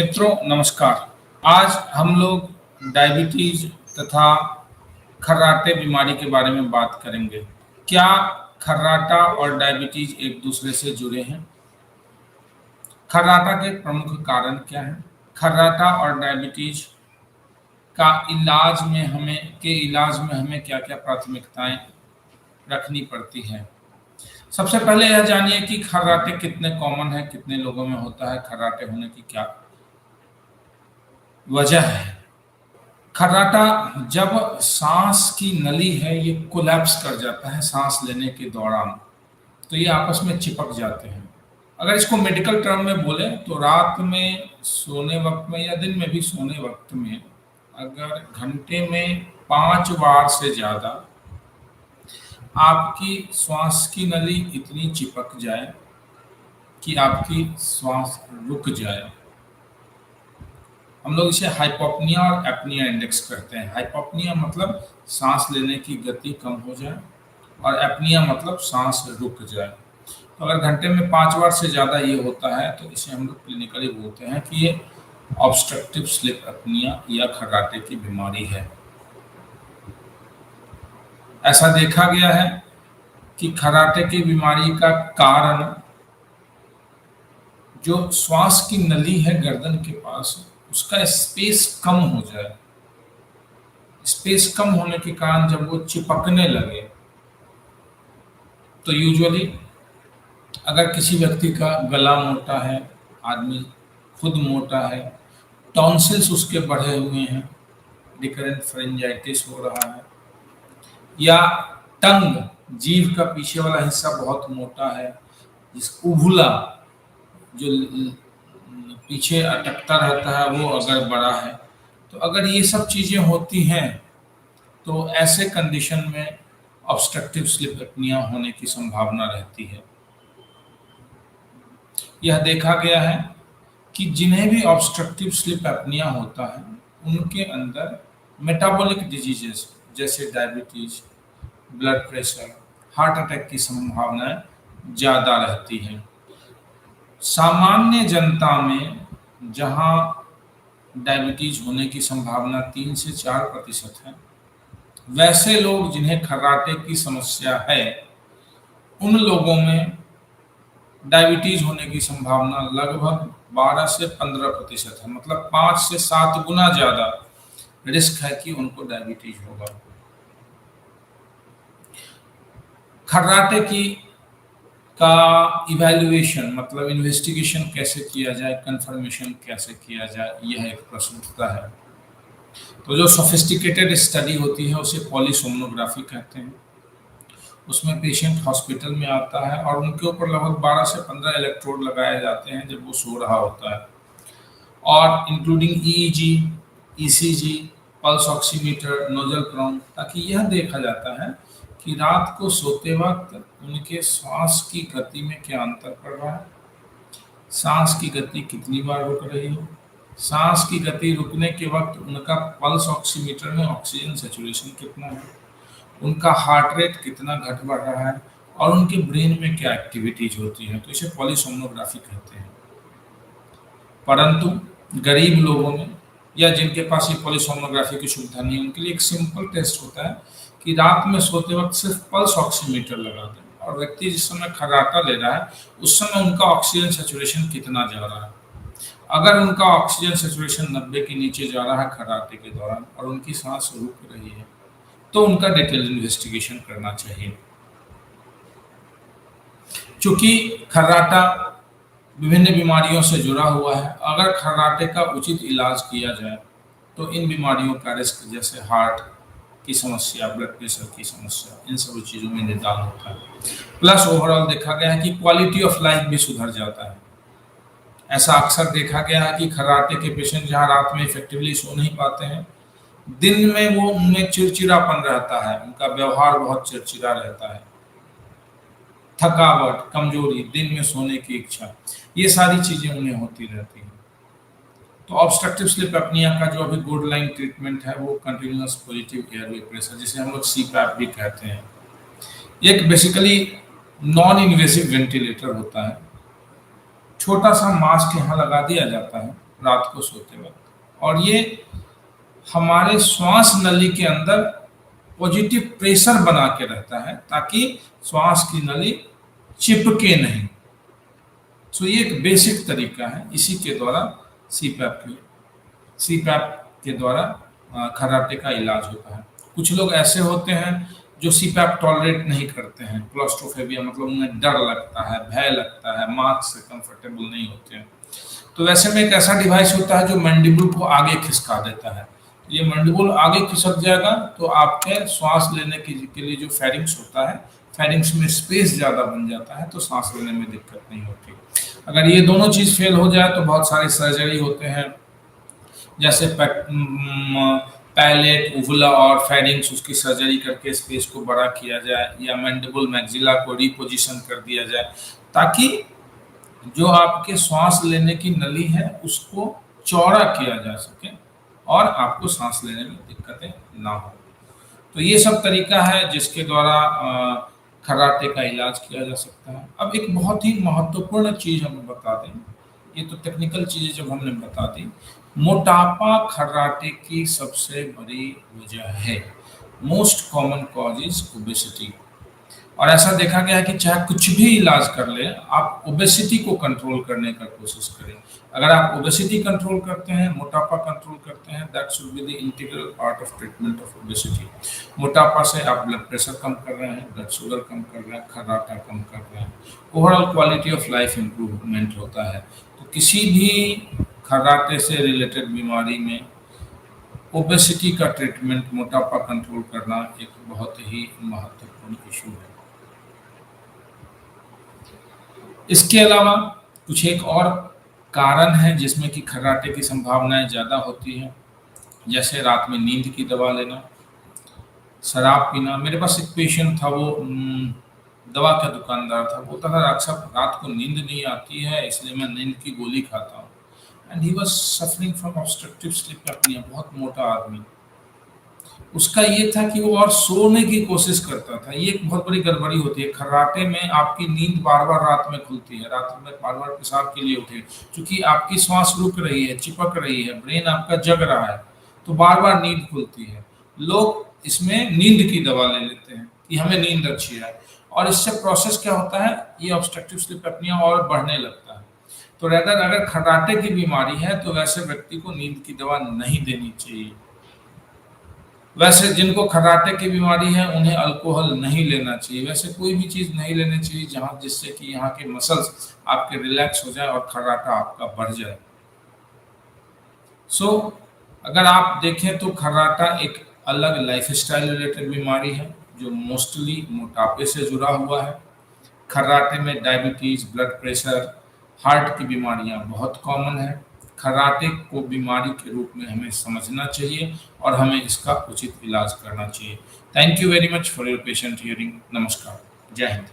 मित्रों नमस्कार। आज हम लोग डायबिटीज तथा खर्राटे बीमारी के बारे में बात करेंगे। क्या खर्राटा और डायबिटीज एक दूसरे से जुड़े हैं? खर्राटा के प्रमुख कारण क्या हैं? खर्राटा और डायबिटीज का इलाज में हमें क्या-क्या प्राथमिकताएं रखनी पड़ती हैं? सबसे पहले यह जानिए कि खर्राटे कितने कॉमन है, कितने लोगों में होता है, खर्राटे होने की क्या वजह है। खर्राटा जब सांस की नली है ये कोलैप्स कर जाता है सांस लेने के दौरान, तो ये आपस में चिपक जाते हैं। अगर इसको मेडिकल टर्म में बोले तो रात में सोने वक्त में या दिन में भी सोने वक्त में अगर घंटे में 5 बार से ज़्यादा आपकी श्वास की नली इतनी चिपक जाए कि आपकी श्वास रुक जाए, हम लोग इसे हाइपोपनिया और एपनिया इंडेक्स करते हैं। हाइपोपनिया मतलब सांस लेने की गति कम हो जाए और एपनिया मतलब सांस रुक जाए। तो अगर घंटे में 5 बार से ज़्यादा ये होता है तो इसे हम लोग क्लिनिकली बोलते हैं कि ये ऑब्स्ट्रक्टिव स्लीप एपनिया या खर्राटे की बीमारी है। ऐसा देखा गया है कि खर्राटे की बीमारी का कारण जो श्वास की नली है गर्दन के पास उसका स्पेस कम हो जाए। स्पेस कम होने के कारण जब वो चिपकने लगे तो यूजुअली अगर किसी व्यक्ति का गला मोटा है, आदमी खुद मोटा है, टॉन्सिल्स उसके बढ़े हुए हैं, रिकरेंट फेरिंजाइटिस हो रहा है, या टंग जीभ का पीछे वाला हिस्सा बहुत मोटा है, जिस उभुला जो पीछे अटकता रहता है वो अगर बड़ा है, तो अगर ये सब चीज़ें होती हैं तो ऐसे कंडीशन में ऑब्स्ट्रक्टिव स्लीप एपनिया होने की संभावना रहती है। यह देखा गया है कि जिन्हें भी ऑब्स्ट्रक्टिव स्लीप एपनिया होता है उनके अंदर मेटाबॉलिक डिजीजेस जैसे diabetes, blood pressure, heart attack की संभावनाएं ज़्यादा रहती हैं। सामान्य जनता में जहां डायबिटीज होने की संभावना 3 से 4% है, वैसे लोग जिन्हें खर्राटे की समस्या है उन लोगों में डायबिटीज होने की संभावना लगभग 12 से 15% है। मतलब 5 से 7 गुना ज़्यादा रिस्क है कि उनको डायबिटीज होगा। खर्राटे की का इवैल्यूएशन मतलब इन्वेस्टिगेशन कैसे किया जाए, कंफर्मेशन कैसे किया जाए, यह एक प्रश्न उठता है। तो जो सोफिस्टिकेटेड स्टडी होती है उसे पॉलीसोमनोग्राफी कहते हैं। उसमें पेशेंट हॉस्पिटल में आता है और उनके ऊपर लगभग 12 से 15 इलेक्ट्रोड लगाए जाते हैं जब वो सो रहा होता है, और including EEG, ECG, pulse oximeter, nozzle crown, ताकि यह देखा जाता है कि रात को सोते वक्त उनके श्वास की गति में क्या अंतर पड़ रहा है, सांस की गति कितनी बार रुक रही है, सांस की गति रुकने के वक्त उनका पल्स ऑक्सीमीटर में ऑक्सीजन सैचुरेशन कितना है, उनका हार्ट रेट कितना घट बढ़ रहा है और उनके ब्रेन में क्या एक्टिविटीज होती है। तो इसे पॉलीसोमनोग्राफी कहते हैं। परंतु गरीब लोगों में या जिनके पास ये पॉलीसोमनोग्राफी की सुविधा नहीं है उनके लिए एक सिंपल टेस्ट होता है कि रात में सोते वक्त सिर्फ पल्स ऑक्सीमीटर लगा दें और व्यक्ति जिस समय खर्राटा ले रहा है उस समय उनका ऑक्सीजन सैचुरेशन कितना जा रहा है। अगर उनका ऑक्सीजन सैचुरेशन 90 के नीचे जा रहा है खर्राटे के दौरान और उनकी सांस रुक रही है तो उनका डिटेल इन्वेस्टिगेशन करना चाहिए। चूंकि खर्राटा विभिन्न बीमारियों से जुड़ा हुआ है, अगर खर्राटे का उचित इलाज किया जाए तो इन बीमारियों का रिस्क जैसे हार्ट की समस्या, ब्लड प्रेशर की समस्या, इन सब चीज़ों में निदान होता है। प्लस ओवरऑल देखा गया है कि क्वालिटी ऑफ लाइफ भी सुधर जाता है। ऐसा अक्सर देखा गया है कि खर्राटे के पेशेंट जहां रात में इफेक्टिवली सो नहीं पाते हैं, दिन में वो उनमें चिड़चिड़ापन रहता है, उनका व्यवहार बहुत चिड़चिड़ा रहता है, थकावट, कमजोरी, दिन में सोने की इच्छा, ये सारी चीज़ें उन्हें होती रहती हैं। तो ऑब्स्ट्रक्टिव स्लीप एपनिया का जो अभी गुड लाइन ट्रीटमेंट है वो कंटिन्यूअस पॉजिटिव एयरवे प्रेशर, जिसे हम लोग सीपैप भी कहते हैं। एक बेसिकली नॉन इन्वेसिव वेंटिलेटर होता है, छोटा सा मास्क यहाँ लगा दिया जाता है रात को सोते वक्त। और ये हमारे श्वास नली के अंदर पॉजिटिव प्रेशर बना के रहता है ताकि श्वास की नली चिपके नहीं। सो ये एक बेसिक तरीका है, इसी के द्वारा सीपैप के द्वारा खर्राटे का इलाज होता है। कुछ लोग ऐसे होते हैं जो सीपैप टॉलरेट नहीं करते हैं, क्लॉस्ट्रोफोबिया मतलब उन्हें डर लगता है, भय लगता है, मास्क से कंफर्टेबल नहीं होते हैं। तो वैसे में एक ऐसा डिवाइस होता है जो मैंडिबल को आगे खिसका देता है। ये मैंडिबल आगे खिसक जाएगा तो आपके श्वास लेने के लिए जो फेरिंक्स होता है, फेरिंक्स में स्पेस ज़्यादा बन जाता है तो सांस लेने में दिक्कत नहीं होती। अगर ये दोनों चीज़ फेल हो जाए तो बहुत सारे सर्जरी होते हैं, जैसे पैलेट, उवुला और फेरिंग्स, उसकी सर्जरी करके स्पेस को बड़ा किया जाए या मैंडिबल मैक्सिला को रिपोजिशन कर दिया जाए ताकि जो आपके श्वास लेने की नली है उसको चौड़ा किया जा सके और आपको सांस लेने में दिक्कतें ना हो। तो ये सब तरीका है जिसके द्वारा खर्राटे का इलाज किया जा सकता है। अब एक बहुत ही महत्वपूर्ण चीज़ हमें बता दें, ये तो टेक्निकल चीज़ें जब हमने बता दी, मोटापा खर्राटे की सबसे बड़ी वजह है। Most common cause is obesity. और ऐसा देखा गया है कि चाहे कुछ भी इलाज कर ले, आप ओबेसिटी को कंट्रोल करने का कोशिश करें। अगर आप ओबेसिटी कंट्रोल करते हैं, मोटापा कंट्रोल करते हैं, that should be the integral part of treatment of obesity. मोटापा से आप ब्लड प्रेशर कम कर रहे हैं, ब्लड शुगर कम कर रहे हैं, खर्राटा कम कर रहे हैं, overall quality of life improvement होता है। तो किसी भी खर्राटे से रिलेटेड बीमारी में ओबेसिटी का ट्रीटमेंट, मोटापा कंट्रोल करना एक बहुत ही महत्वपूर्ण इशू है। इसके अलावा कुछ एक और कारण है जिसमें कि खर्राटे की संभावनाएं ज़्यादा होती हैं, जैसे रात में नींद की दवा लेना, शराब पीना। मेरे पास एक पेशेंट था, वो दवा का दुकानदार था, बोलता था डॉक्टर साहब रात को नींद नहीं आती है इसलिए मैं नींद की गोली खाता हूँ। And he was suffering from obstructive sleep apnoea, बहुत मोटा आदमी। उसका ये था कि वो और सोने की कोशिश करता था। ये एक बहुत बड़ी गड़बड़ी होती है खर्राटे में, आपकी नींद बार-बार रात में खुलती है, रात में बार-बार पेशाब के लिए उठे, क्योंकि आपकी श्वास रुक रही है, चिपक रही है, ब्रेन आपका जग रहा है, तो बार-बार नींद खुलती है। लोग इसमें नींद की दवा ले लेते हैं कि हमें नींद अच्छी आए, और इससे प्रोसेस क्या होता है, ये ऑब्स्ट्रक्टिव स्लीप एपनिया और बढ़ने लगता है। तो रेदर अगर खर्राटे की बीमारी है तो वैसे व्यक्ति को नींद की दवा नहीं देनी चाहिए। वैसे जिनको खर्राटे की बीमारी है उन्हें अल्कोहल नहीं लेना चाहिए। वैसे कोई भी चीज़ नहीं लेनी चाहिए जहाँ जिससे कि यहाँ के मसल्स आपके रिलैक्स हो जाए और खर्राटा आपका बढ़ जाए। सो अगर आप देखें तो खर्राटा एक अलग लाइफस्टाइल रिलेटेड बीमारी है जो मोस्टली मोटापे से जुड़ा हुआ है। खर्राटे में डायबिटीज़, ब्लड प्रेशर, हार्ट की बीमारियां बहुत कॉमन है। खर्राटे को बीमारी के रूप में हमें समझना चाहिए और हमें इसका उचित इलाज करना चाहिए। Thank you very much for your patient hearing. नमस्कार, जय हिंद।